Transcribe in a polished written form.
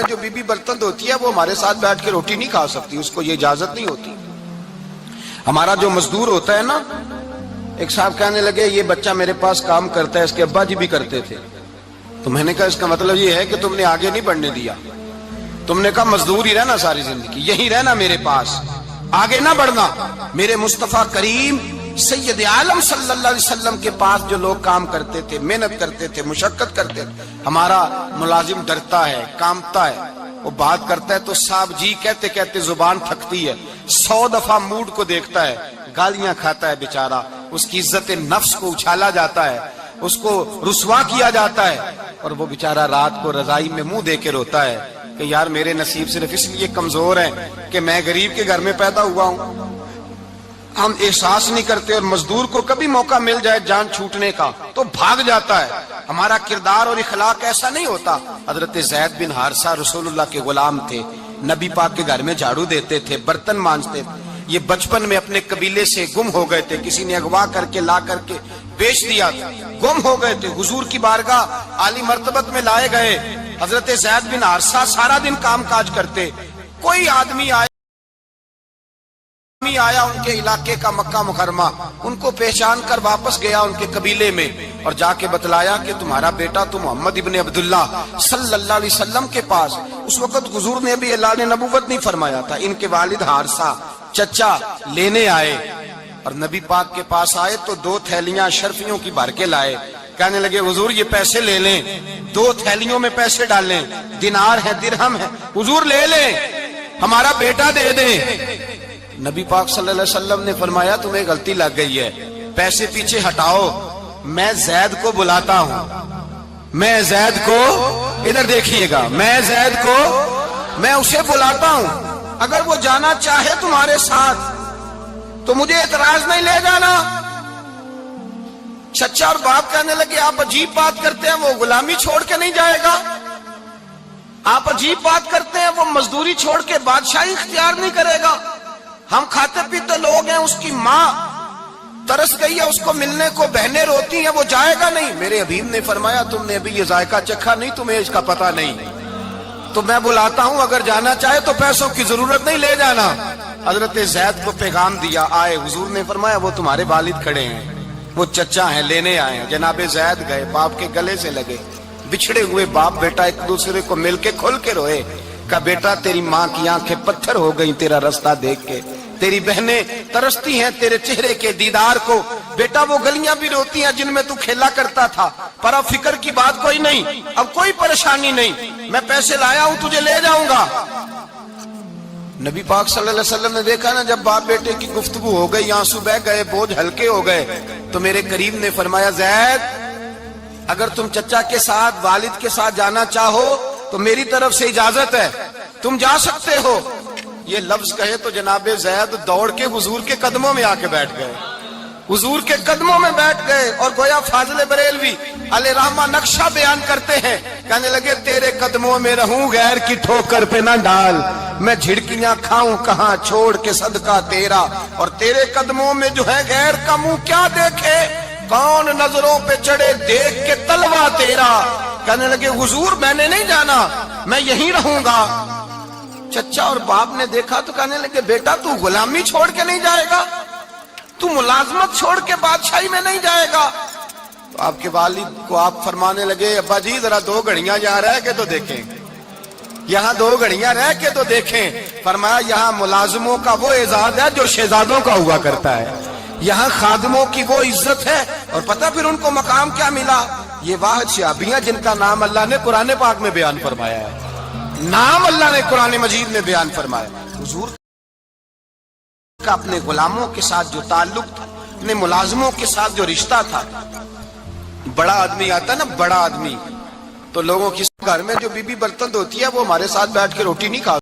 میں جو بیوی برتن دھوتی ہے وہ ہمارے ساتھ بیٹھ کے روٹی نہیں کھا سکتی، اس کو یہ اجازت نہیں ہوتی۔ ہمارا جو مزدور ہوتا ہے نا، ایک صاحب کہنے لگے یہ بچہ میرے پاس کام کرتا ہے، اس کے ابا جی بھی کرتے تھے، تو میں نے کہا اس کا مطلب یہ ہے کہ تم نے آگے نہیں بڑھنے دیا، تم نے کہا مزدور ہی رہنا ساری زندگی، یہی رہنا میرے پاس، آگے نہ بڑھنا۔ میرے مصطفیٰ کریم سید عالم صلی اللہ علیہ وسلم کے پاس جو لوگ کام کرتے تھے، محنت کرتے تھے، مشقت کرتے تھے، ہمارا ملازم ڈرتا ہے، کامتا ہے، وہ بات کرتا ہے تو صاحب جی کہتے کہتے زبان تھکتی ہے، 100 دفعہ موڈ کو دیکھتا ہے، گالیاں کھاتا ہے بیچارہ، اس کی عزت نفس کو اچھالا جاتا ہے، اس کو رسوا کیا جاتا ہے، اور وہ بیچارہ رات کو رضائی میں منہ دے کے روتا ہے کہ یار میرے نصیب صرف اس لیے کمزور ہیں کہ میں غریب کے گھر میں پیدا ہوا ہوں۔ ہم احساس نہیں کرتے، اور مزدور کو کبھی موقع مل جائے جان چھوٹنے کا تو بھاگ جاتا ہے۔ ہمارا کردار اور اخلاق ایسا نہیں ہوتا۔ حضرت زید بن حارثہ رسول اللہ کے غلام تھے، نبی پاک کے گھر میں جھاڑو دیتے تھے، برتن مانجتے تھے۔ یہ بچپن میں اپنے قبیلے سے گم ہو گئے تھے، کسی نے اغوا کر کے لا کر کے بیچ دیا تھا، گم ہو گئے تھے، حضور کی بارگاہ عالی مرتبت میں لائے گئے۔ حضرت زید بن حارثہ سارا دن کام کاج کرتے، کوئی آدمی آیا ان کے علاقے کا، مکہ مکرمہ، ان کو پہچان کر واپس گیا ان کے قبیلے میں، اور جا کے بتلایا کہ تمہارا بیٹا تو محمد ابن عبداللہ صلی اللہ علیہ وسلم کے پاس، اس وقت حضور نے بھی اعلان نبوت نہیں فرمایا تھا، ان کے والد حارثہ چچا لینے آئے، اور نبی پاک کے پاس آئے تو 2 تھیلیاں اشرفیوں کی بھر کے لائے۔ کہنے لگے حضور یہ پیسے لے لیں، 2 تھیلیوں میں پیسے ڈالیں، دینار ہے درہم ہے، حضور لے لیں، ہمارا بیٹا دے دیں۔ نبی پاک صلی اللہ علیہ وسلم نے فرمایا تمہیں غلطی لگ گئی ہے، پیسے پیچھے ہٹاؤ، میں زید کو بلاتا ہوں، میں زید کو، ادھر دیکھیے گا، میں زید کو، میں اسے بلاتا ہوں، اگر وہ جانا چاہے تمہارے ساتھ تو مجھے اعتراض نہیں لے جانا۔ چچا اور باپ کہنے لگے آپ عجیب بات کرتے ہیں، وہ غلامی چھوڑ کے نہیں جائے گا، آپ عجیب بات کرتے ہیں، وہ مزدوری چھوڑ کے بادشاہی اختیار نہیں کرے گا، ہم کھاتے پیتے لوگ ہیں، اس کی ماں ترس گئی ہے، اس کو ملنے کو بہنیں روتی ہیں، وہ جائے گا نہیں۔ میرے حبیب نے فرمایا تم نے ابھی یہ ذائقہ چکھا نہیں، تمہیں اس کا پتہ نہیں، تو میں بلاتا ہوں، اگر جانا چاہے تو پیسوں کی ضرورت نہیں، لے جانا۔ حضرت زید کو پیغام دیا، آئے، حضور نے فرمایا وہ تمہارے والد کھڑے ہیں، وہ چچا ہیں، لینے آئے ہیں۔ جناب زید گئے، باپ کے گلے سے لگے، بچھڑے ہوئے باپ بیٹا ایک دوسرے کو مل کے کھل کے روئے، کہا بیٹا تیری ماں کی آنکھیں پتھر ہو گئی تیرا رستہ دیکھ کے، تیری بہنیں ترستی ہیں تیرے چہرے کے دیدار کو، بیٹا وہ گلیاں بھی روتی ہیں جن میں تو کھیلا کرتا تھا، پر اب فکر کی بات کوئی نہیں، اب کوئی پریشانی نہیں، میں پیسے لایا ہوں تجھے لے جاؤں گا۔ نبی پاک صلی اللہ علیہ وسلم نے دیکھا نا، جب باپ بیٹے کی گفتگو ہو گئی، آنسو بہ گئے، بوجھ ہلکے ہو گئے، تو میرے کریم نے فرمایا زید اگر تم چچا کے ساتھ، والد کے ساتھ جانا چاہو تو میری طرف سے اجازت ہے، تم جا سکتے ہو۔ یہ لفظ کہے تو جناب زید دوڑ کے حضور کے قدموں میں آ کے بیٹھ گئے، حضور کے قدموں میں بیٹھ گئے، اور گویا فاضل بریلوی علیہ رحمہ نقشہ بیان کرتے ہیں، کہنے لگے تیرے قدموں میں رہوں، غیر کی ٹھوکر پہ نہ ڈال، میں جھڑکیاں کھاؤں کہاں چھوڑ کے صدقہ تیرا، اور تیرے قدموں میں جو ہے غیر کا منہ کیا دیکھے، کون نظروں پہ چڑھے دیکھ کے تلوا تیرا۔ کہنے لگے حضور میں نے نہیں جانا، میں یہیں رہوں گا۔ چچا اور باپ نے دیکھا تو کہنے لگے بیٹا تو غلامی چھوڑ کے نہیں جائے گا، تو ملازمت چھوڑ کے بادشاہی میں نہیں جائے گا۔ تو آپ کے والد کو آپ فرمانے لگے ابا جی ذرا 2 گھڑیاں یہاں رہ کے تو دیکھیں، یہاں 2 گھڑیاں رہ کے تو دیکھیں۔ فرمایا یہاں ملازموں کا وہ اعزاز ہے جو شہزادوں کا ہوا کرتا ہے، یہاں خادموں کی وہ عزت ہے، اور پتہ پھر ان کو مقام کیا ملا، یہ واحد شعبیاں جن کا نام اللہ نے قرآن پاک میں بیان فرمایا ہے، نام اللہ نے قرآن مجید میں بیان فرمایا۔ حضور کا اپنے غلاموں کے ساتھ جو تعلق تھا، اپنے ملازموں کے ساتھ جو رشتہ تھا، بڑا آدمی آتا نا، بڑا آدمی، تو لوگوں کی گھر میں جو بیوی برتن دھوتی ہے وہ ہمارے ساتھ بیٹھ کے روٹی نہیں کھا